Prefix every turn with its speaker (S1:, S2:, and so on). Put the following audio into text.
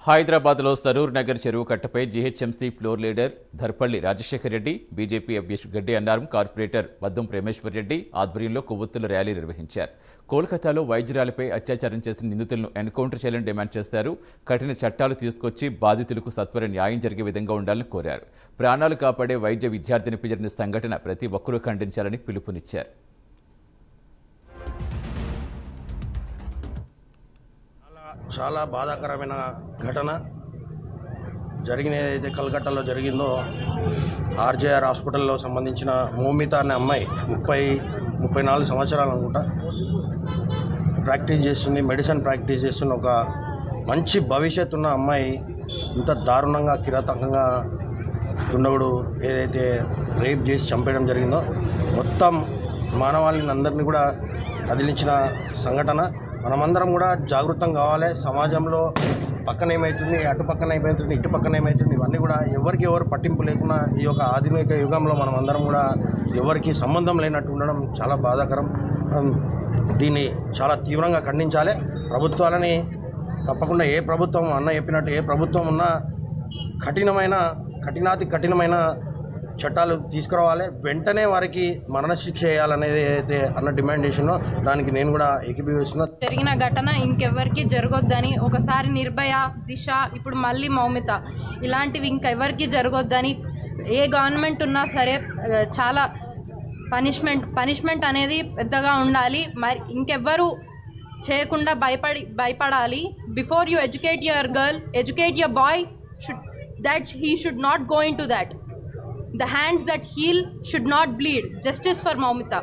S1: హైదరాబాద్లో సరూర్ నగర్ చెరువు కట్టపై GHMC floor leader Dharpalli Rajasekhar Reddy, BJP అభ్యర్థి గడ్డి అన్నారం, కార్పొరేటర్ వద్దం ప్రేమేశ్వర్ రెడ్డి ఆధ్వర్యంలో కొవ్వొత్తుల ర్యాలీ నిర్వహించారు. కోల్కతాలో వైద్యురాలపై అత్యాచారం చేసిన నిందితులను ఎన్కౌంటర్ చేయాలని డిమాండ్ చేశారు. కఠిన చట్టాలు తీసుకొచ్చి బాధితులకు సత్వర న్యాయం జరిగే విధంగా ఉండాలని కోరారు. ప్రాణాలు కాపాడే వైద్య విద్యార్థినిపై జరిగిన సంఘటన ప్రతి ఒక్కరూ ఖండించాలని పిలుపునిచ్చారు.
S2: చాలా బాధాకరమైన ఘటన జరిగిన ఏదైతే కలకట్టాలో జరిగిందో, ఆర్జేఆర్ హాస్పిటల్లో సంబంధించిన మౌమిత అనే అమ్మాయి 34 సంవత్సరాలు అనుకుంటా ప్రాక్టీస్ చేస్తుంది, మెడిసిన్ ప్రాక్టీస్ చేస్తున్న ఒక మంచి భవిష్యత్తు ఉన్న అమ్మాయి ఇంత దారుణంగా కిరాతకంగా దుండగుడు ఏదైతే రేప్ చేసి చంపేయడం జరిగిందో, మొత్తం మానవాళిని అందరినీ కూడా కదిలించిన సంఘటన. మనమందరం కూడా జాగృతం కావాలి. సమాజంలో పక్కన ఏమవుతుంది, అటు పక్కన ఏమవుతుంది, ఇటు పక్కన ఏమవుతుంది, ఇవన్నీ కూడా ఎవరికి ఎవరు పట్టింపు లేకుండా ఈ యొక్క ఆధునిక యుగంలో మనం అందరం కూడా ఎవరికి సంబంధం లేనట్టు ఉండడం చాలా బాధాకరం. దీన్ని చాలా తీవ్రంగా ఖండించాలి. ప్రభుత్వాలని తప్పకుండా ఏ ప్రభుత్వం అన్న చెప్పినట్టు ఏ ప్రభుత్వం ఉన్నా కఠినాతి కఠినమైన చట్టాలు తీసుకురావాలి. వెంటనే వారికి మరణశిక్ష చేయాలనేది అయితే అన్న డిమాండ్ చేసినో దానికి నేను కూడా ఏకీభవిస్తున్నా.
S3: జరిగిన ఘటన ఇంకెవరికి జరగొద్దని, ఒకసారి నిర్భయ, దిశ, ఇప్పుడు మళ్ళీ మౌమిత, ఇలాంటివి ఇంకెవరికి జరగొద్దని ఏ గవర్నమెంట్ ఉన్నా సరే చాలా పనిష్మెంట్ అనేది పెద్దగా ఉండాలి. మరి ఇంకెవ్వరు చేయకుండా భయపడాలి. Before you educate your girl, educate your boy, that he should not go into that. The hands that heal should not bleed. Justice for Maumita.